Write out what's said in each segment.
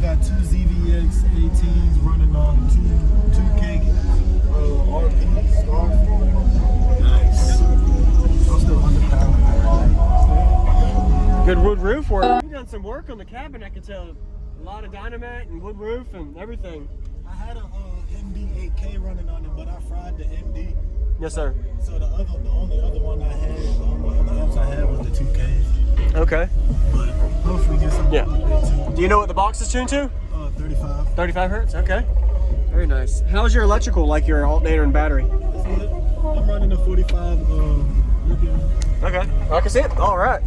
got two ZVX 18s running on 2K RP stars. Nice. I'm still underpowered. Good wood roof work. You've done some work on the cabin, I can tell. A lot of dynamite and wood roof and everything. I had a MD 8K running on it, but I fried the MD. Yes, sir. So the only other one I had, the only other amps I had was the 2Ks. Okay. But hopefully get some updates too. Do you know what the box is tuned to? 35. 35 hertz. Okay. Very nice. How's your electrical, like your alternator and battery? That's good. I'm running a 45. Okay. I can see it. All right.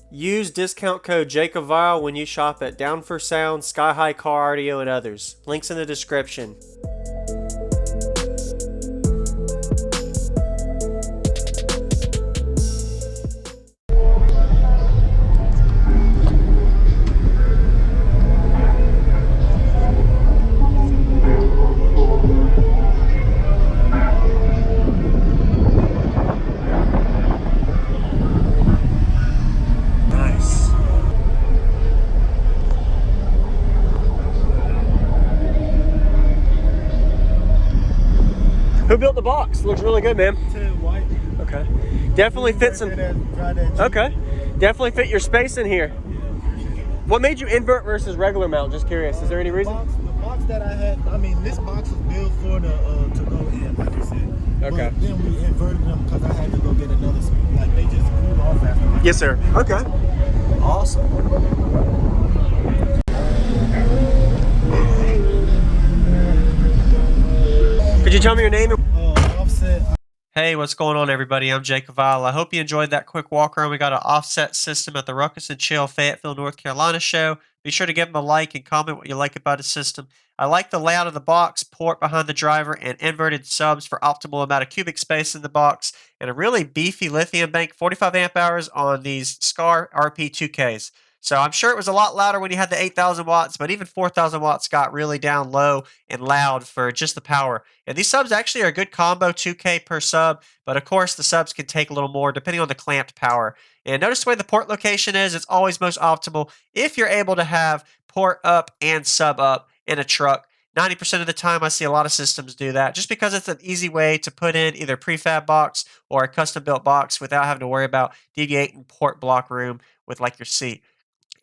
Use discount code JacobViral when you shop at Down for Sound, SkyHigh Car Audio, and others. Links in the description. Who built the box? Looks really good, man. Ted White. Okay. Definitely fit some. Okay. Definitely fit your space in here. What made you invert versus regular mount? Just curious. Is there any reason? The box that I had, I mean, this box was built for the to go in, like you said. Okay. But then we inverted them because I had to go get another. Like they just cool off after. Yes, sir. Okay. Awesome. Could you tell me your name? Offset. Hey, what's going on, everybody? I'm JacobViral. I hope you enjoyed that quick walk around. We got an offset system at the Ruckus and Chill Fayetteville, North Carolina show. Be sure to give them a like and comment what you like about the system. I like the layout of the box, port behind the driver, and inverted subs for optimal amount of cubic space in the box, and a really beefy lithium bank, 45 amp hours on these SCAR RP2Ks. So I'm sure it was a lot louder when you had the 8,000 watts, but even 4,000 watts got really down low and loud for just the power. And these subs actually are a good combo, 2K per sub, but of course the subs can take a little more depending on the clamped power. And notice the way the port location is, it's always most optimal if you're able to have port up and sub up in a truck. 90% of the time I see a lot of systems do that just because it's an easy way to put in either prefab box or a custom built box without having to worry about deviating port block room with like your seat.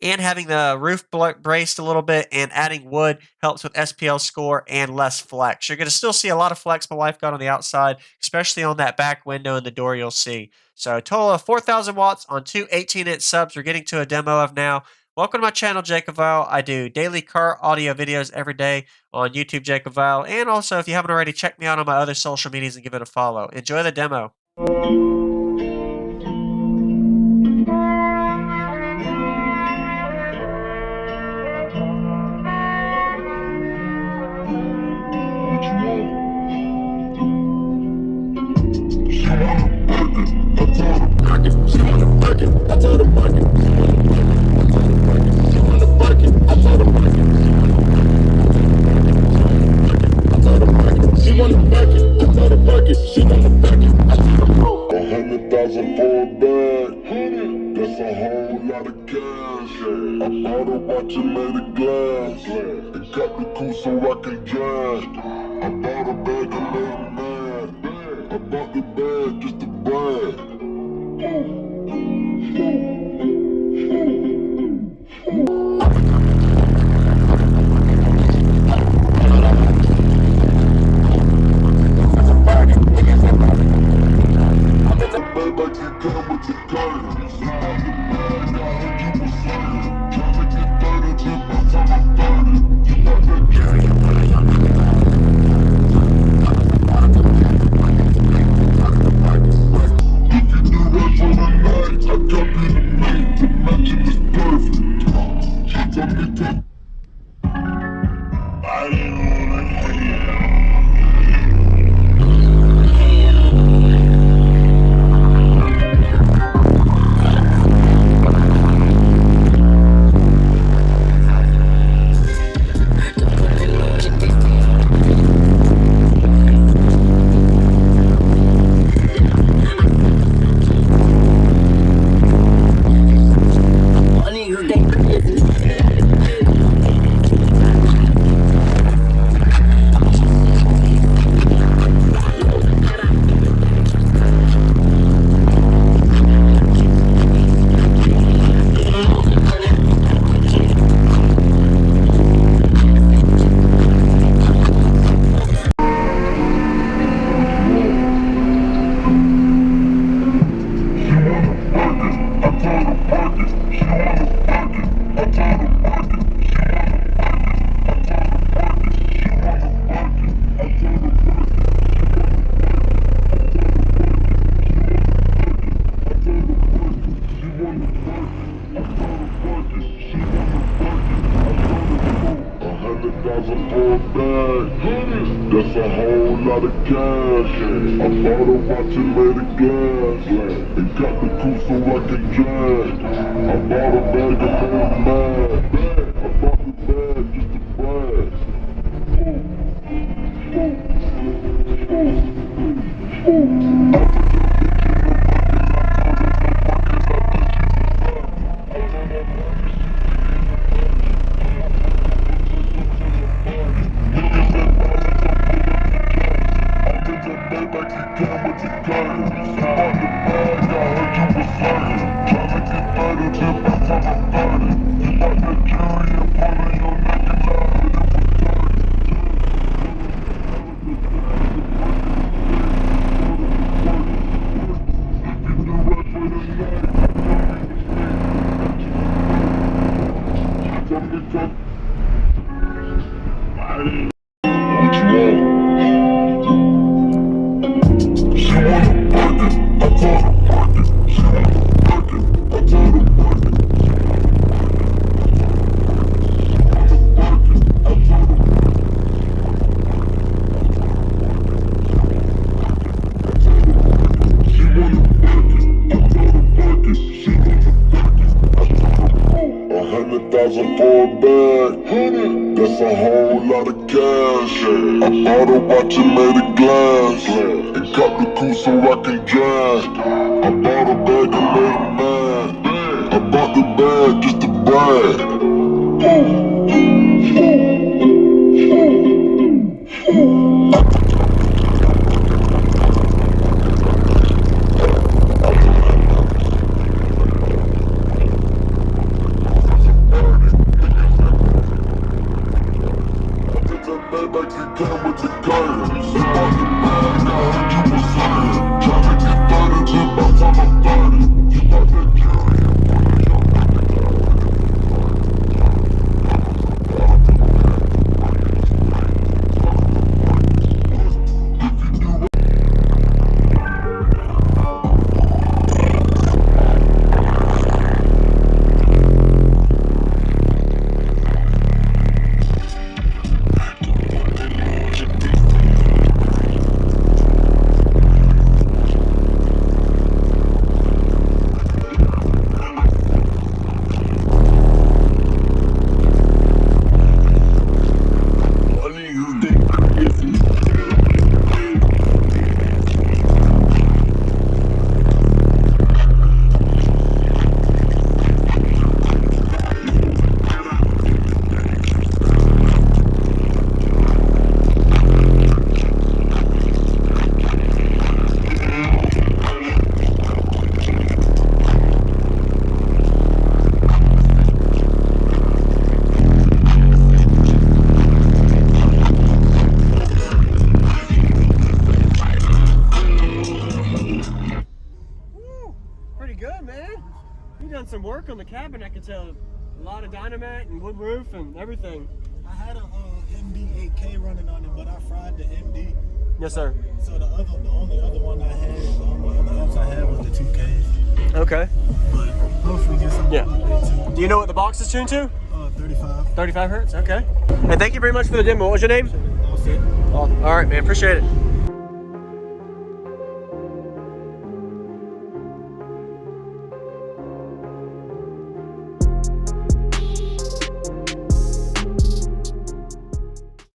And having the roof braced a little bit and adding wood helps with SPL score and less flex. You're going to still see a lot of flex my wife got on the outside, especially on that back window and the door you'll see. So a total of 4,000 watts on two 18-inch subs we're getting to a demo of now. Welcome to my channel, JacobViral. I do daily car audio videos every day on YouTube, JacobViral. And also, if you haven't already, check me out on my other social medias and give it a follow. Enjoy the demo. That's a whole lot of cash. I bought a watch and made a glass. And got the coupe so I can drag. I bought a bag and made a mad. I bought the bag just to brag. That's a whole lot of cash. I bought a watch and made a glass. And got the coupe so I can drive. I bought a bag and made a mad. I bought the bag just to brag. Some work on the cabin, I can tell. A lot of dynamite and wood roof and everything. I had a MD 8K running on it, but I fried the MD. Yes, sir. So the only other one I had, the only other amps I had was the 2Ks. Okay. But hopefully get some. Yeah. Do you know what the box is tuned to? 35. 35 hertz. Okay. And thank you very much for the demo. What was your name? All set. All right, man. Appreciate it.